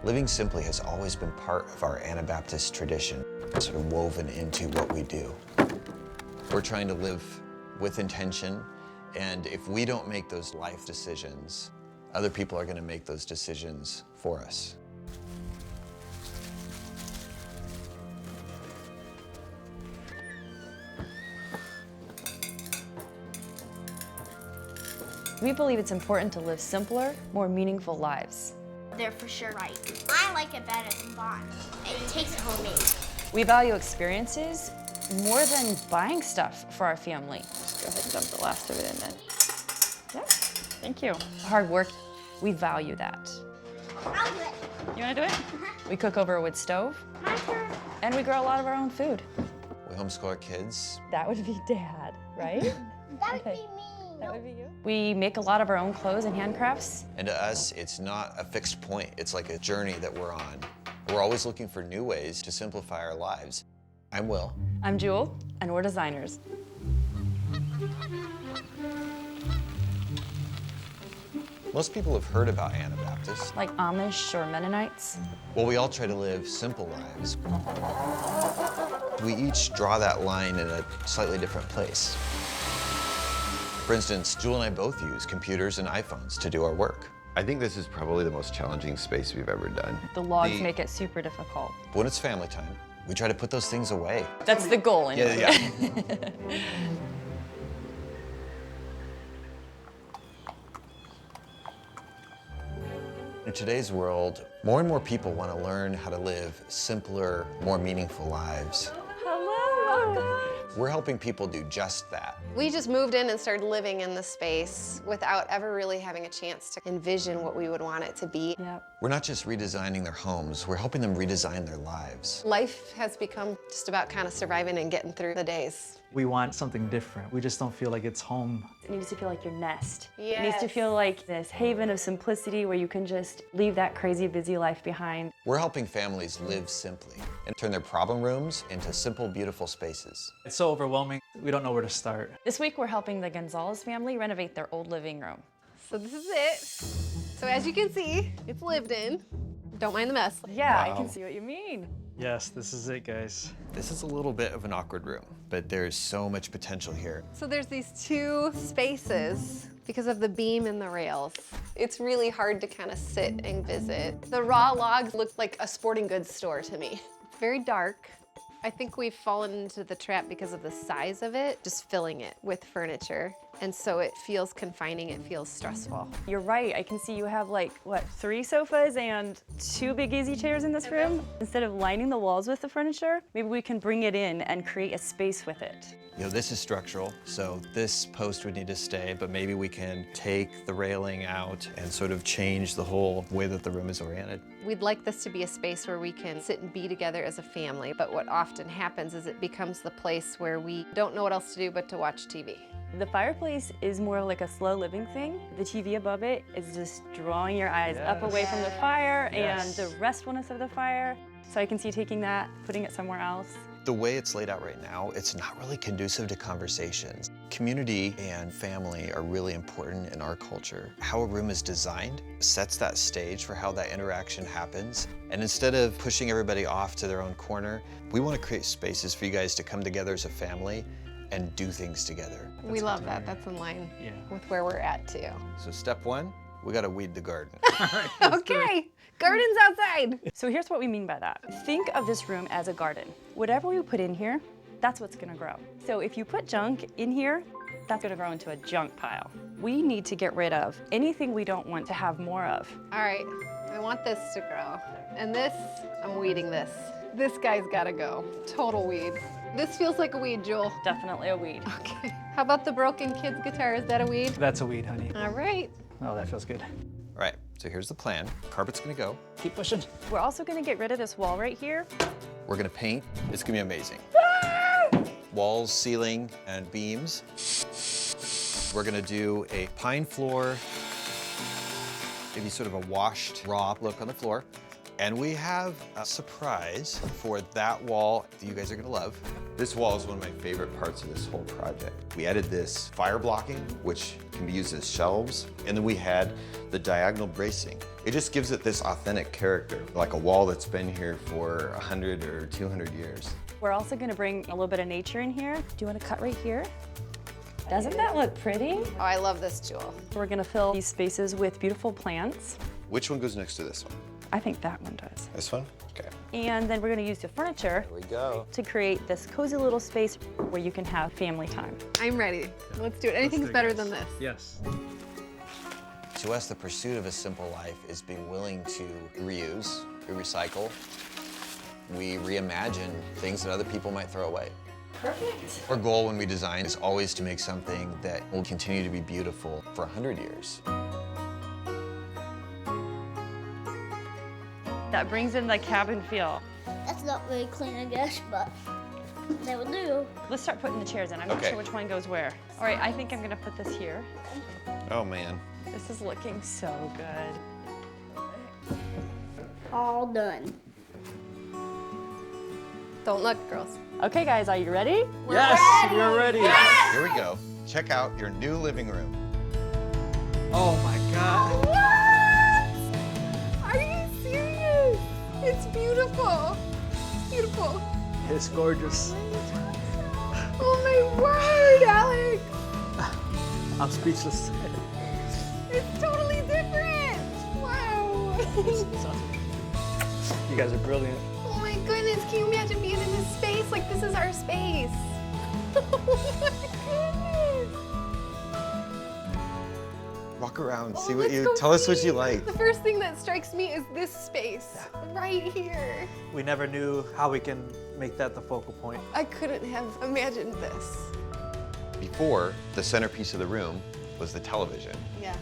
Living simply has always been part of our Anabaptist tradition, sort of woven into what we do. We're trying to live with intention, and if we don't make those life decisions, other people are going to make those decisions for us. We believe it's important to live simpler, more meaningful lives. They're for sure right. I like it better than bought. It tastes homemade. We value experiences more than buying stuff for our family. Just go ahead and dump the last of it in then. Yeah, thank you. Hard work, we value that. I'll do it. You wanna do it? We cook over a wood stove. My turn. And we grow a lot of our own food. We homeschool our kids. That would be Dad, right? That would Okay. be me. That would be you. We make a lot of our own clothes and handcrafts. And to us, it's not a fixed point. It's like a journey that we're on. We're always looking for new ways to simplify our lives. I'm Will. I'm Jewel, and we're designers. Most people have heard about Anabaptists. Like Amish or Mennonites. Well, we all try to live simple lives. We each draw that line in a slightly different place. For instance, Jewel and I both use computers and iPhones to do our work. I think this is probably the most challenging space we've ever done. The logs make it super difficult. But when it's family time, we try to put those things away. That's the goal, anyway. Yeah. In today's world, more and more people want to learn how to live simpler, more meaningful lives. Hello. We're helping people do just that. We just moved in and started living in the space without ever really having a chance to envision what we would want it to be. Yep. We're not just redesigning their homes, we're helping them redesign their lives. Life has become just about kind of surviving and getting through the days. We want something different. We just don't feel like it's home. It needs to feel like your nest. Yes. It needs to feel like this haven of simplicity where you can just leave that crazy, busy life behind. We're helping families live simply and turn their problem rooms into simple, beautiful spaces. It's so overwhelming. We don't know where to start. This week, we're helping the Gonzalez family renovate their old living room. So this is it. So as you can see, it's lived in. Don't mind the mess. Yeah, I Wow. can see what you mean. Yes, this is it, guys. This is a little bit of an awkward room, but there's so much potential here. So there's these two spaces because of the beam and the rails. It's really hard to kind of sit and visit. The raw logs look like a sporting goods store to me. It's very dark. I think we've fallen into the trap because of the size of it, just filling it with furniture. And so it feels confining, it feels stressful. You're right. I can see you have like, what, 3 sofas and 2 big easy chairs in this room? Instead of lining the walls with the furniture, maybe we can bring it in and create a space with it. You know, this is structural, so this post would need to stay, but maybe we can take the railing out and sort of change the whole way that the room is oriented. We'd like this to be a space where we can sit and be together as a family, but what often happens is it becomes the place where we don't know what else to do but to watch TV. The fireplace is more like a slow living thing. The TV above it is just drawing your eyes up away from the fire and the restfulness of the fire. So I can see taking that, putting it somewhere else. The way it's laid out right now, it's not really conducive to conversations. Community and family are really important in our culture. How a room is designed sets that stage for how that interaction happens. And instead of pushing everybody off to their own corner, we want to create spaces for you guys to come together as a family and do things together. We love that. That's in line with where we're at too. So step 1, we got to weed the garden. Okay, garden's outside. So here's what we mean by that. Think of this room as a garden. Whatever we put in here, that's what's gonna grow. So if you put junk in here, that's gonna grow into a junk pile. We need to get rid of anything we don't want to have more of. All right, I want this to grow. And this, I'm weeding this. This guy's gotta go. Total weed. This feels like a weed, Jewel. Definitely a weed. Okay. How about the broken kid's guitar? Is that a weed? That's a weed, honey. All right. Oh, that feels good. All right, so here's the plan. Carpet's gonna go. Keep pushing. We're also gonna get rid of this wall right here. We're gonna paint. It's gonna be amazing. Walls, ceiling, and beams. We're gonna do a pine floor, maybe sort of a washed, raw look on the floor. And we have a surprise for that wall that you guys are gonna love. This wall is one of my favorite parts of this whole project. We added this fire blocking, which can be used as shelves, and then we had the diagonal bracing. It just gives it this authentic character, like a wall that's been here for 100 or 200 years. We're also gonna bring a little bit of nature in here. Do you wanna cut right here? Doesn't that look pretty? Oh, I love this jewel. We're gonna fill these spaces with beautiful plants. Which one goes next to this one? I think that one does. This one? Okay. And then we're gonna use the furniture Here we go. to create this cozy little space where you can have family time. I'm ready. Let's do it. Anything's better than this. Yes. To us, the pursuit of a simple life is being willing to reuse, recycle. We reimagine things that other people might throw away. Perfect. Our goal when we design is always to make something that will continue to be beautiful for 100 years. That brings in the cabin feel. That's not very clean, I guess, but they will do. Let's start putting the chairs in. I'm not Okay. sure which one goes where. All right, I think I'm gonna put this here. Oh man. This is looking so good. All done. Don't look, girls. Okay, guys, are you ready? Yes, we're ready. Here we go. Check out your new living room. Oh my God. Are you serious? It's beautiful. It's beautiful. It's gorgeous. Oh my word, Alex. I'm speechless. It's totally different. Wow. You guys are brilliant. Oh my goodness, can you imagine being in this space? Like, this is our space. Oh my goodness. Walk around, see Oh, what let's you, go tell us what see. you like. The first thing that strikes me is this space right here. We never knew how we can make that the focal point. I couldn't have imagined this. Before, the centerpiece of the room was the television. Yeah.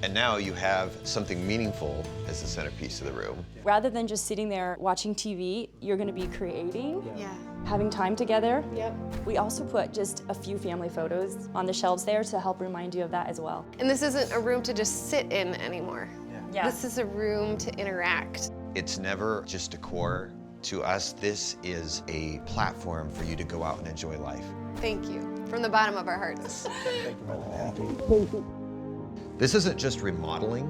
And now you have something meaningful as the centerpiece of the room. Rather than just sitting there watching TV, you're gonna be creating, Yeah. having time together. Yep. We also put just a few family photos on the shelves there to help remind you of that as well. And this isn't a room to just sit in anymore. Yeah. This is a room to interact. It's never just decor. To us, this is a platform for you to go out and enjoy life. Thank you. From the bottom of our hearts. This isn't just remodeling,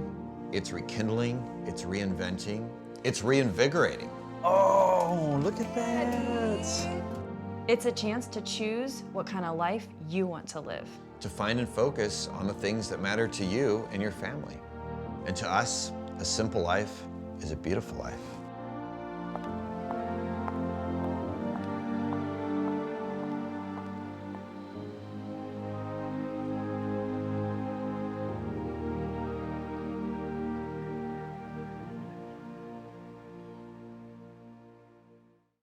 it's rekindling, it's reinventing, it's reinvigorating. Oh, look at that. It's a chance to choose what kind of life you want to live. To find and focus on the things that matter to you and your family. And to us, a simple life is a beautiful life.